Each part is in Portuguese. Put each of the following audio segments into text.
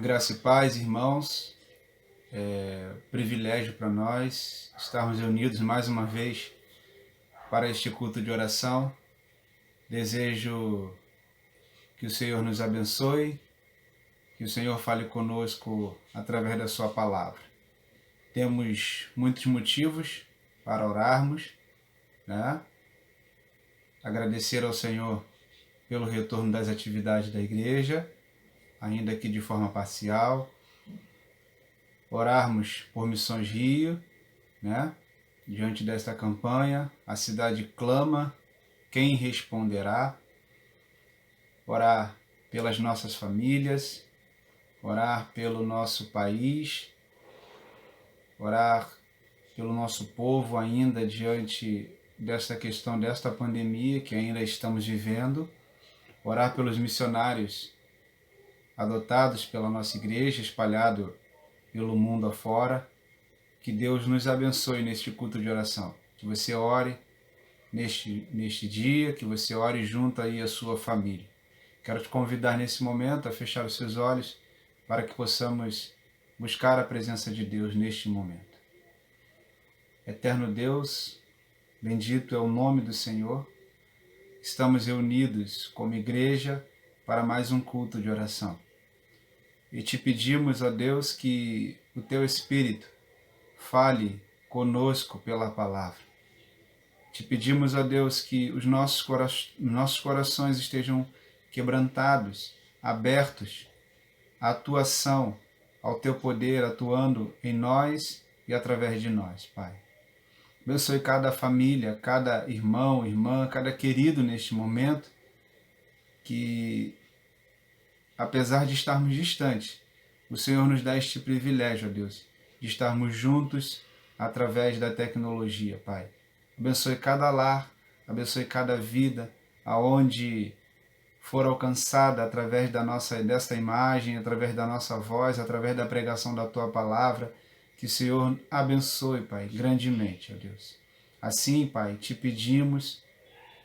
Graça e paz, irmãos. Privilégio para nós estarmos reunidos mais uma vez para este culto de oração. Desejo que o Senhor nos abençoe, que o Senhor fale conosco através da sua palavra. Temos muitos motivos para orarmos, né? Agradecer ao Senhor pelo retorno das atividades da igreja, ainda que de forma parcial. Orarmos por Missões Rio, né? Diante desta campanha, a cidade clama, quem responderá? Orar pelas nossas famílias, orar pelo nosso país, orar pelo nosso povo ainda diante desta questão, desta pandemia que ainda estamos vivendo, orar pelos missionários adotados pela nossa igreja, espalhado pelo mundo afora. Que Deus nos abençoe neste culto de oração. Que você ore neste dia, que você ore junto aí a sua família. Quero te convidar nesse momento a fechar os seus olhos para que possamos buscar a presença de Deus neste momento. Eterno Deus, bendito é o nome do Senhor. Estamos reunidos como igreja para mais um culto de oração. E te pedimos, ó Deus, que o teu Espírito fale conosco pela palavra. Te pedimos, ó Deus, que os nossos corações estejam quebrantados, abertos à tua ação, ao teu poder atuando em nós e através de nós, Pai. Abençoe cada família, cada irmão, irmã, cada querido neste momento, que apesar de estarmos distantes, o Senhor nos dá este privilégio, ó Deus, de estarmos juntos através da tecnologia, Pai. Abençoe cada lar, abençoe cada vida, aonde for alcançada através desta imagem, através da nossa voz, através da pregação da Tua palavra, que o Senhor abençoe, Pai, grandemente, ó Deus. Assim, Pai, te pedimos,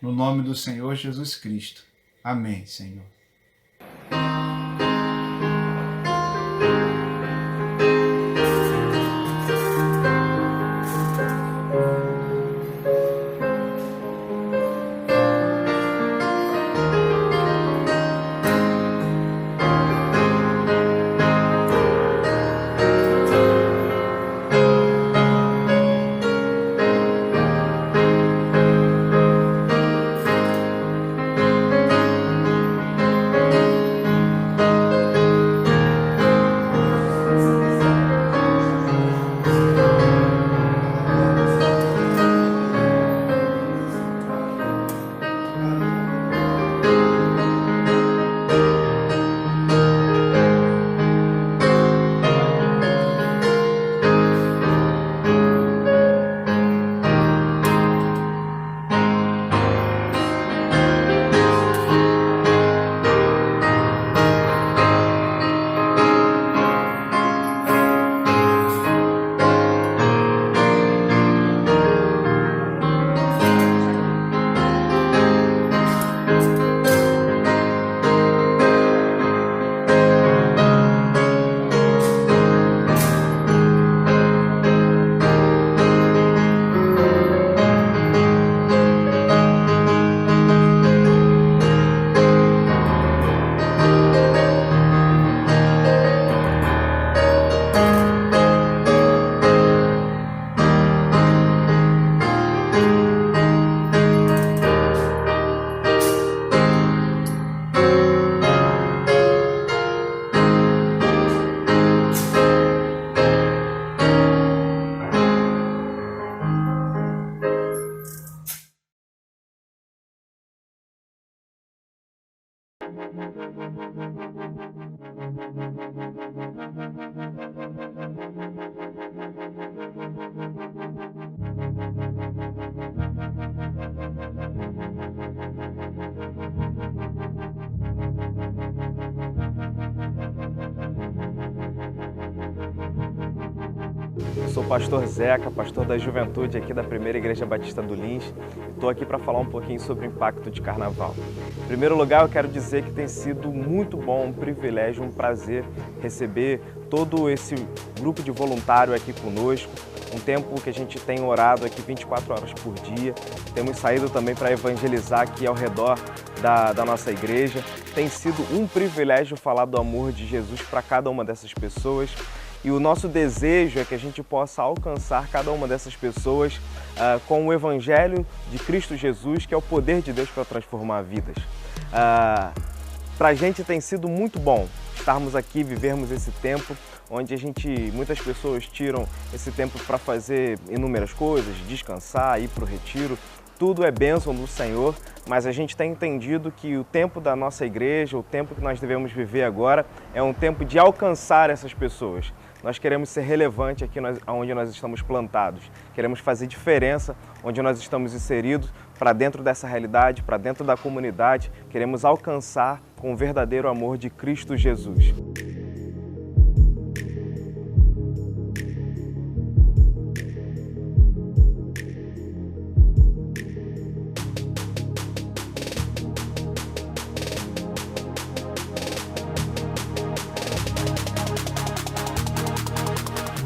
no nome do Senhor Jesus Cristo. Amém, Senhor. sou o pastor Zeca, pastor da juventude aqui da Primeira Igreja Batista do Lins. Estou aqui para falar um pouquinho sobre o impacto de carnaval. Em primeiro lugar, eu quero dizer que tem sido muito bom, um privilégio, um prazer receber todo esse grupo de voluntário aqui conosco. Um tempo que a gente tem orado aqui 24 horas por dia. Temos saído também para evangelizar aqui ao redor da nossa igreja. Tem sido um privilégio falar do amor de Jesus para cada uma dessas pessoas. E o nosso desejo é que a gente possa alcançar cada uma dessas pessoas com o Evangelho de Cristo Jesus, que é o poder de Deus para transformar vidas. Para a gente tem sido muito bom estarmos aqui, vivermos esse tempo, onde muitas pessoas tiram esse tempo para fazer inúmeras coisas, descansar, ir para o retiro. Tudo é bênção do Senhor, mas a gente tem entendido que o tempo da nossa igreja, o tempo que nós devemos viver agora, é um tempo de alcançar essas pessoas. Nós queremos ser relevante aqui onde nós estamos plantados. Queremos fazer diferença onde nós estamos inseridos, para dentro dessa realidade, para dentro da comunidade. Queremos alcançar com o verdadeiro amor de Cristo Jesus.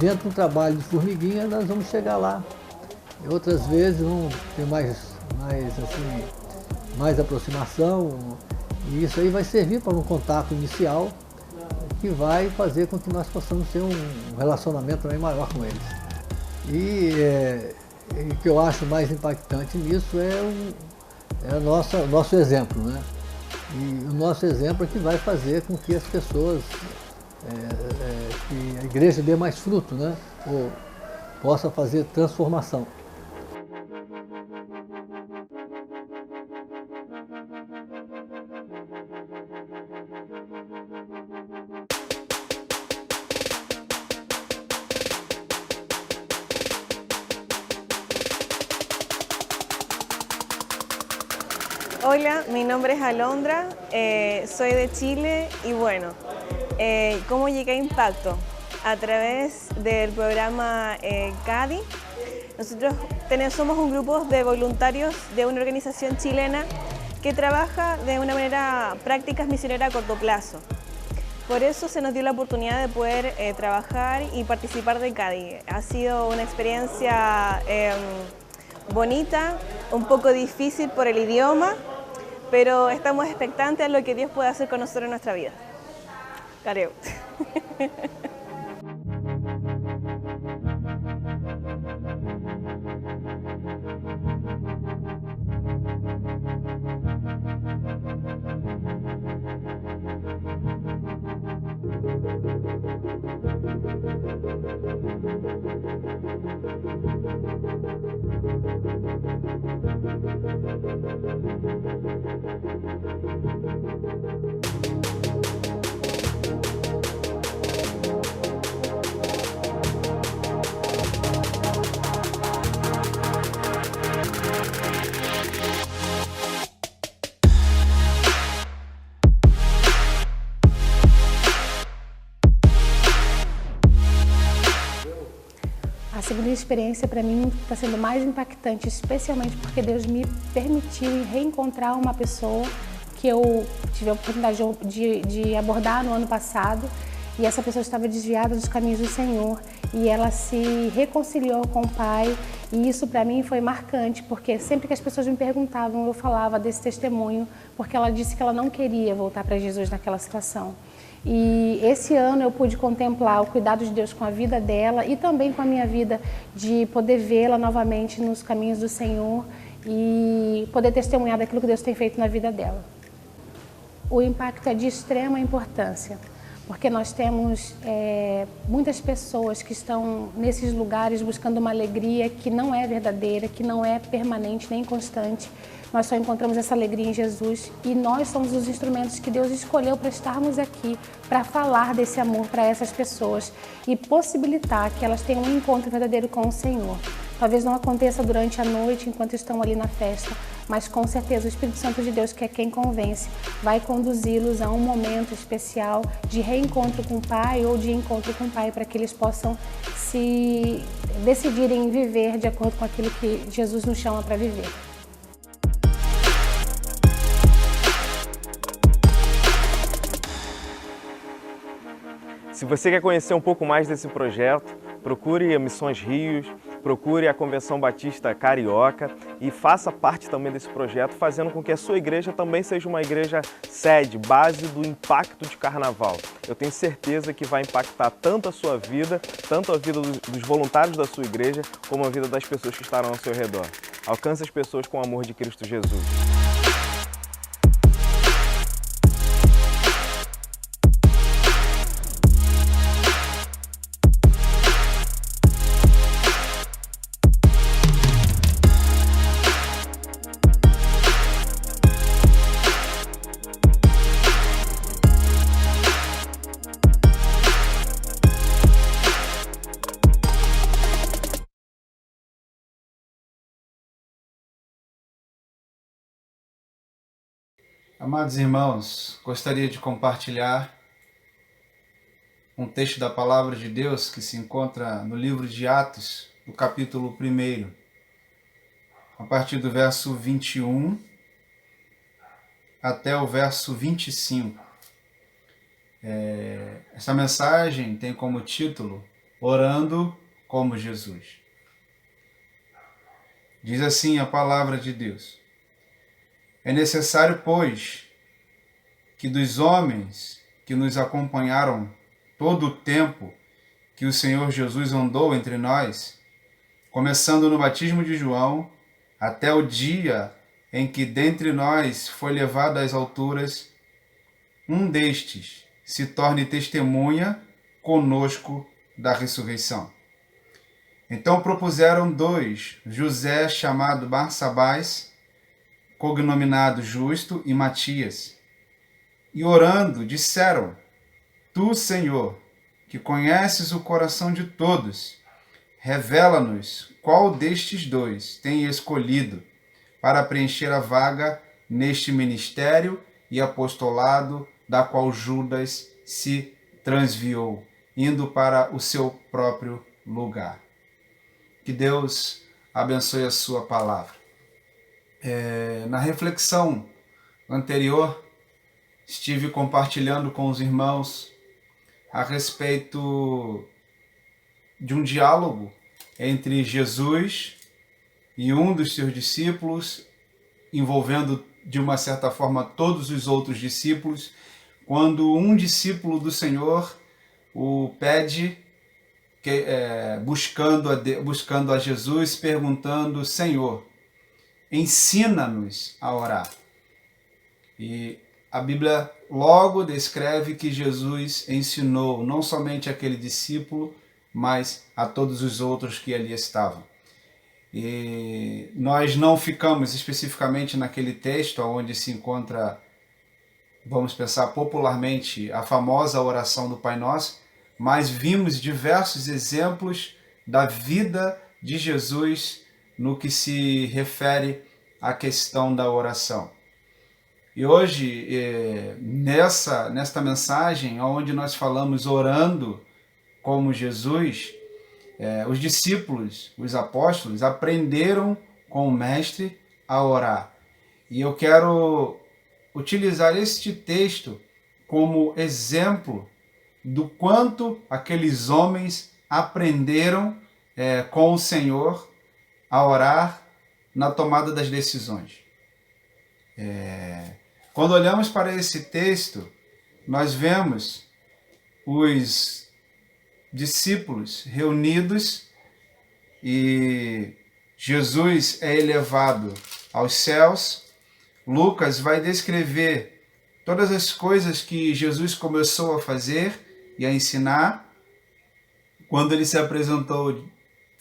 Dentro do trabalho de formiguinha, nós vamos chegar lá. E outras vezes vamos ter mais aproximação, e isso aí vai servir para um contato inicial que vai fazer com que nós possamos ter um relacionamento também maior com eles. E o que eu acho mais impactante nisso é o nosso exemplo, né? E o nosso exemplo é que vai fazer com que as pessoas, que a igreja dê mais fruto, né? Ou possa fazer transformação. Hola, mi nombre es Alondra, soy de Chile y bueno, ¿cómo llegué a Impacto? A través del programa CADI. Nosotros somos un grupo de voluntarios de una organización chilena que trabaja de una manera prácticas misioneras a corto plazo. Por eso se nos dio la oportunidad de poder trabajar y participar de CADI. Ha sido una experiencia bonita, un poco difícil por el idioma, pero estamos expectantes a lo que Dios puede hacer con nosotros en nuestra vida. Careu. A segunda experiência para mim está sendo mais impactante, especialmente porque Deus me permitiu reencontrar uma pessoa que eu tive a oportunidade de abordar no ano passado, e essa pessoa estava desviada dos caminhos do Senhor e ela se reconciliou com o Pai, e isso para mim foi marcante, porque sempre que as pessoas me perguntavam, eu falava desse testemunho, porque ela disse que ela não queria voltar para Jesus naquela situação. E esse ano eu pude contemplar o cuidado de Deus com a vida dela e também com a minha vida, de poder vê-la novamente nos caminhos do Senhor e poder testemunhar daquilo que Deus tem feito na vida dela. O impacto é de extrema importância, porque nós temos muitas pessoas que estão nesses lugares buscando uma alegria que não é verdadeira, que não é permanente nem constante. Nós só encontramos essa alegria em Jesus, e nós somos os instrumentos que Deus escolheu para estarmos aqui, para falar desse amor para essas pessoas e possibilitar que elas tenham um encontro verdadeiro com o Senhor. Talvez não aconteça durante a noite, enquanto estão ali na festa, mas com certeza o Espírito Santo de Deus, que é quem convence, vai conduzi-los a um momento especial de reencontro com o Pai ou de encontro com o Pai, para que eles possam se decidirem viver de acordo com aquilo que Jesus nos chama para viver. Se você quer conhecer um pouco mais desse projeto, procure a Missões Rios, procure a Convenção Batista Carioca e faça parte também desse projeto, fazendo com que a sua igreja também seja uma igreja sede, base do impacto de carnaval. Eu tenho certeza que vai impactar tanto a sua vida, tanto a vida dos voluntários da sua igreja, como a vida das pessoas que estarão ao seu redor. Alcance as pessoas com o amor de Cristo Jesus. Amados irmãos, gostaria de compartilhar um texto da Palavra de Deus que se encontra no livro de Atos, no capítulo 1, a partir do verso 21 até o verso 25. Essa mensagem tem como título Orando como Jesus. Diz assim a Palavra de Deus: É necessário, pois, que dos homens que nos acompanharam todo o tempo que o Senhor Jesus andou entre nós, começando no batismo de João, até o dia em que dentre nós foi levado às alturas, um destes se torne testemunha conosco da ressurreição. Então propuseram 2, José chamado Barsabás, cognominado Justo, e Matias. E orando, disseram: Tu, Senhor, que conheces o coração de todos, revela-nos qual destes 2 tem escolhido para preencher a vaga neste ministério e apostolado da qual Judas se transviou, indo para o seu próprio lugar. Que Deus abençoe a sua palavra. Na reflexão anterior, estive compartilhando com os irmãos a respeito de um diálogo entre Jesus e um dos seus discípulos, envolvendo de uma certa forma todos os outros discípulos, quando um discípulo do Senhor o pede, buscando a Jesus, perguntando: Senhor, ensina-nos a orar. E a Bíblia logo descreve que Jesus ensinou não somente aquele discípulo, mas a todos os outros que ali estavam. E nós não ficamos especificamente naquele texto onde se encontra, vamos pensar popularmente, a famosa oração do Pai Nosso, mas vimos diversos exemplos da vida de Jesus no que se refere à questão da oração. E hoje, nesta mensagem, onde nós falamos orando como Jesus, os discípulos, os apóstolos, aprenderam com o Mestre a orar. E eu quero utilizar este texto como exemplo do quanto aqueles homens aprenderam com o Senhor a orar na tomada das decisões. Quando olhamos para esse texto, nós vemos os discípulos reunidos e Jesus é elevado aos céus. Lucas vai descrever todas as coisas que Jesus começou a fazer e a ensinar, quando ele se apresentou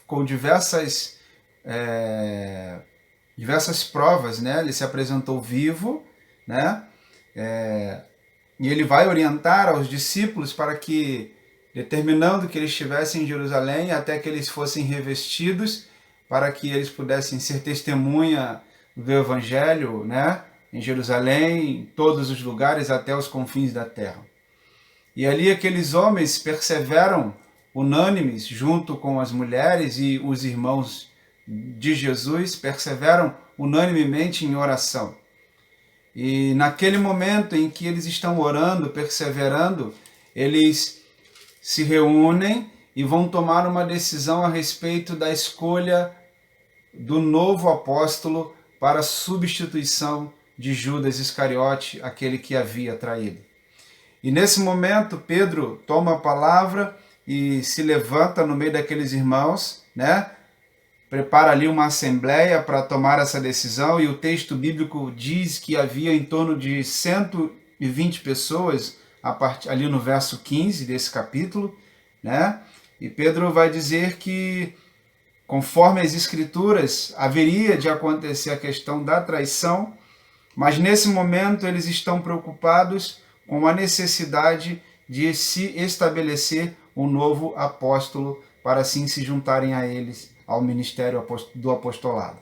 com diversas provas, né? Ele se apresentou vivo, né? E ele vai orientar aos discípulos para que, determinando que eles estivessem em Jerusalém até que eles fossem revestidos, para que eles pudessem ser testemunha do Evangelho, né? Em Jerusalém, em todos os lugares, até os confins da terra. E ali aqueles homens perseveram unânimes, junto com as mulheres e os irmãos de Jesus, perseveram unanimemente em oração. E naquele momento em que eles estão orando, perseverando, eles se reúnem e vão tomar uma decisão a respeito da escolha do novo apóstolo para a substituição de Judas Iscariote, aquele que havia traído. E nesse momento, Pedro toma a palavra e se levanta no meio daqueles irmãos, né? Prepara ali uma assembleia para tomar essa decisão, e o texto bíblico diz que havia em torno de 120 pessoas, ali no verso 15 desse capítulo, né? E Pedro vai dizer que, conforme as Escrituras, haveria de acontecer a questão da traição, mas nesse momento eles estão preocupados com a necessidade de se estabelecer um novo apóstolo para assim se juntarem a eles, ao ministério do apostolado.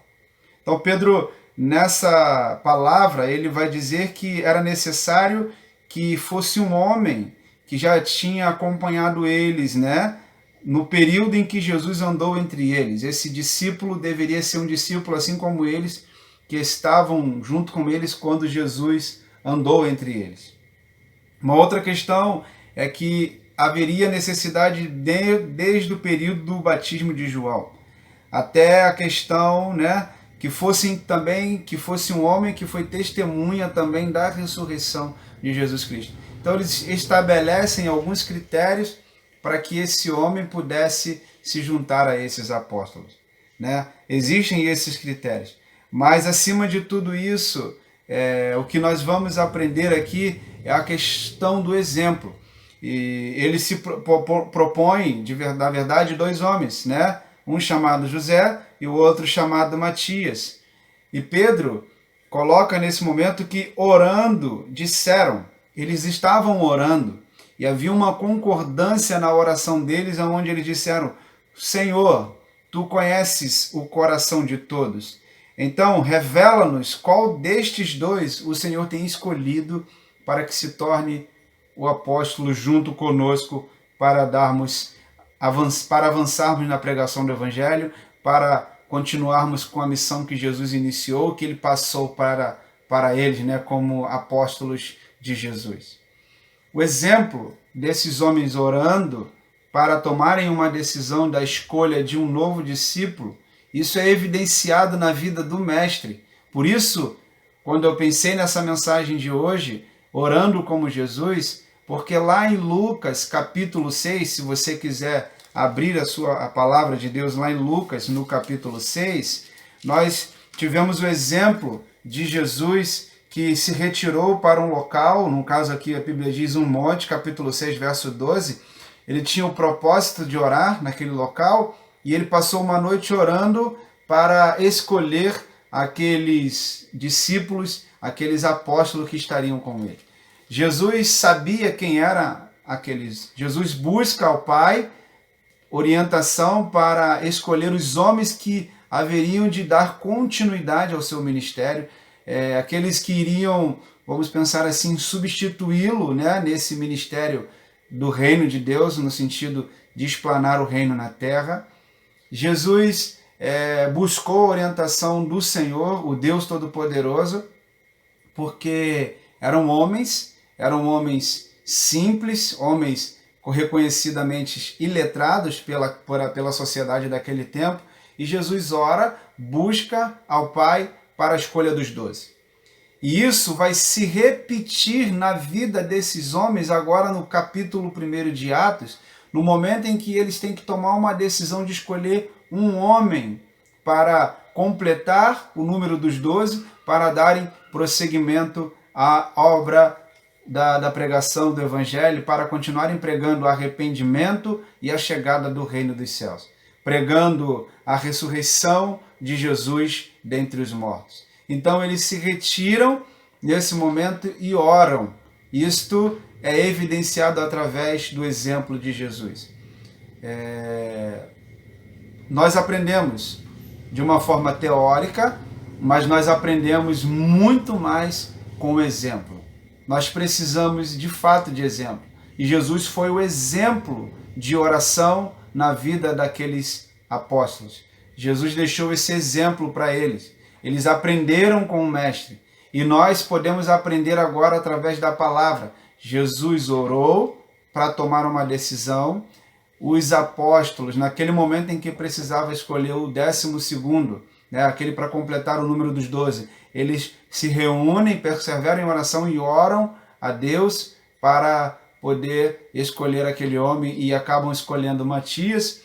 Então Pedro, nessa palavra, ele vai dizer que era necessário que fosse um homem que já tinha acompanhado eles, né, no período em que Jesus andou entre eles. Esse discípulo deveria ser um discípulo assim como eles, que estavam junto com eles quando Jesus andou entre eles. Uma outra questão é que haveria necessidade desde o período do batismo de João até a questão, né, que fosse um homem que foi testemunha também da ressurreição de Jesus Cristo. Então eles estabelecem alguns critérios para que esse homem pudesse se juntar a esses apóstolos, né? Existem esses critérios, mas acima de tudo isso, o que nós vamos aprender aqui é a questão do exemplo. E ele se propõe, na verdade, dois homens, né? Um chamado José e o outro chamado Matias. E Pedro coloca nesse momento que orando, disseram, eles estavam orando, e havia uma concordância na oração deles, onde eles disseram: Senhor, Tu conheces o coração de todos. Então, revela-nos qual destes dois o Senhor tem escolhido para que se torne o apóstolo junto conosco para avançarmos na pregação do Evangelho, para continuarmos com a missão que Jesus iniciou, que ele passou para eles, né, como apóstolos de Jesus. O exemplo desses homens orando para tomarem uma decisão da escolha de um novo discípulo, isso é evidenciado na vida do Mestre. Por isso, quando eu pensei nessa mensagem de hoje, orando como Jesus, porque lá em Lucas, capítulo 6, se você quiser abrir a palavra de Deus lá em Lucas, no capítulo 6, nós tivemos o exemplo de Jesus que se retirou para um local, no caso aqui a Bíblia diz um monte, capítulo 6, verso 12, ele tinha o propósito de orar naquele local, e ele passou uma noite orando para escolher aqueles discípulos, aqueles apóstolos que estariam com ele. Jesus sabia quem eram aqueles. Jesus busca ao Pai orientação para escolher os homens que haveriam de dar continuidade ao seu ministério, aqueles que iriam, vamos pensar assim, substituí-lo, né, nesse ministério do reino de Deus, no sentido de explanar o reino na terra. Jesus buscou a orientação do Senhor, o Deus Todo-Poderoso, porque eram homens simples, homens reconhecidamente iletrados pela sociedade daquele tempo, e Jesus ora, busca ao Pai para a escolha dos 12. E isso vai se repetir na vida desses homens agora no capítulo 1 de Atos, no momento em que eles têm que tomar uma decisão de escolher um homem para completar o número dos 12, para darem prosseguimento à obra da pregação do Evangelho, para continuarem pregando o arrependimento e a chegada do reino dos céus, pregando a ressurreição de Jesus dentre os mortos. Então eles se retiram nesse momento e oram. Isto é evidenciado através do exemplo de Jesus. Nós aprendemos de uma forma teórica mas nós aprendemos muito mais com o exemplo. Nós precisamos de fato de exemplo. E Jesus foi o exemplo de oração na vida daqueles apóstolos. Jesus deixou esse exemplo para eles. Eles aprenderam com o Mestre. E nós podemos aprender agora através da palavra. Jesus orou para tomar uma decisão. Os apóstolos, naquele momento em que precisava escolher o 12º, aquele para completar o número dos 12, eles se reúnem, perseveram em oração e oram a Deus para poder escolher aquele homem e acabam escolhendo Matias.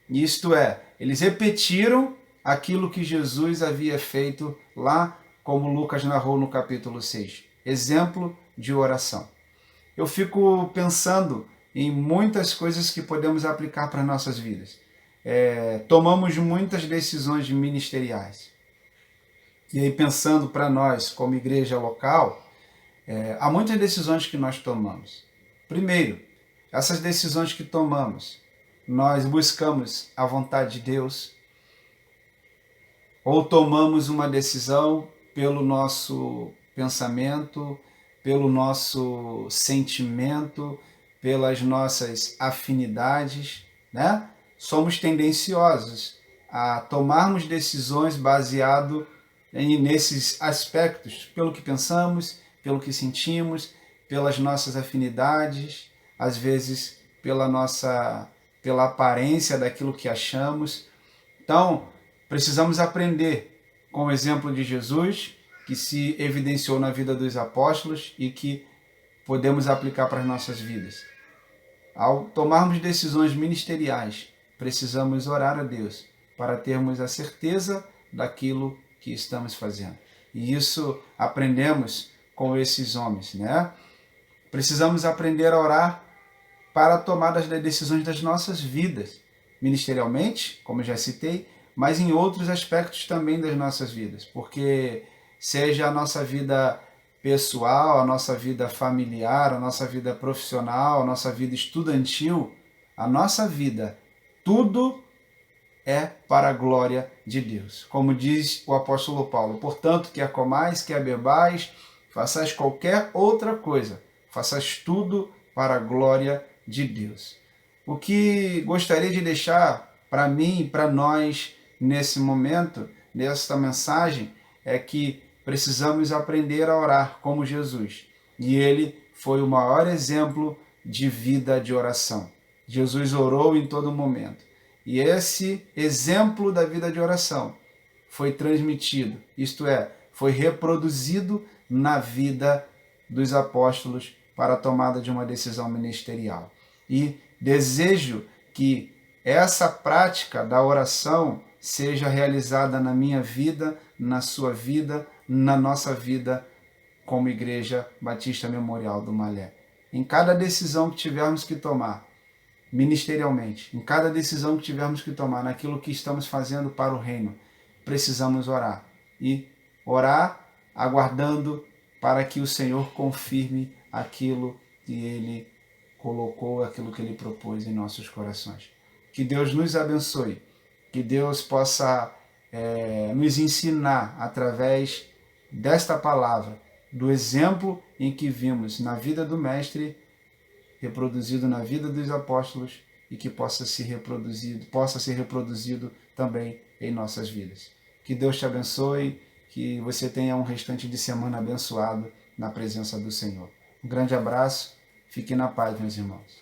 Isto é, eles repetiram aquilo que Jesus havia feito lá, como Lucas narrou no capítulo 6. Exemplo de oração. Eu fico pensando em muitas coisas que podemos aplicar para nossas vidas. Tomamos muitas decisões ministeriais. E aí, pensando para nós, como igreja local, há muitas decisões que nós tomamos. Primeiro, essas decisões que tomamos, nós buscamos a vontade de Deus ou tomamos uma decisão pelo nosso pensamento, pelo nosso sentimento, pelas nossas afinidades, né? Somos tendenciosos a tomarmos decisões baseado nesses aspectos, pelo que pensamos, pelo que sentimos, pelas nossas afinidades, às vezes pela aparência daquilo que achamos. Então, precisamos aprender com o exemplo de Jesus, que se evidenciou na vida dos apóstolos e que podemos aplicar para as nossas vidas. Ao tomarmos decisões ministeriais, precisamos orar a Deus para termos a certeza daquilo que estamos fazendo. E isso aprendemos com esses homens, né? Precisamos aprender a orar para a tomada das decisões das nossas vidas, ministerialmente, como já citei, mas em outros aspectos também das nossas vidas, porque seja a nossa vida pessoal, a nossa vida familiar, a nossa vida profissional, a nossa vida estudantil, a nossa vida, tudo é para a glória de Deus. Como diz o apóstolo Paulo, portanto, quer comais, quer bebais, façais qualquer outra coisa, façais tudo para a glória de Deus. O que gostaria de deixar para mim e para nós nesse momento, nesta mensagem, é que precisamos aprender a orar como Jesus. E ele foi o maior exemplo de vida de oração. Jesus orou em todo momento. E esse exemplo da vida de oração foi transmitido, isto é, foi reproduzido na vida dos apóstolos para a tomada de uma decisão ministerial. E desejo que essa prática da oração seja realizada na minha vida, na sua vida, na nossa vida como Igreja Batista Memorial do Malé. Em cada decisão que tivermos que tomar, ministerialmente, em cada decisão que tivermos que tomar naquilo que estamos fazendo para o reino, precisamos orar. E orar aguardando para que o Senhor confirme aquilo que Ele colocou, aquilo que Ele propôs em nossos corações. Que Deus nos abençoe, que Deus possa nos ensinar através desta palavra, do exemplo em que vimos na vida do Mestre, reproduzido na vida dos apóstolos e que possa ser reproduzido também em nossas vidas. Que Deus te abençoe, que você tenha um restante de semana abençoado na presença do Senhor. Um grande abraço, fique na paz, meus irmãos.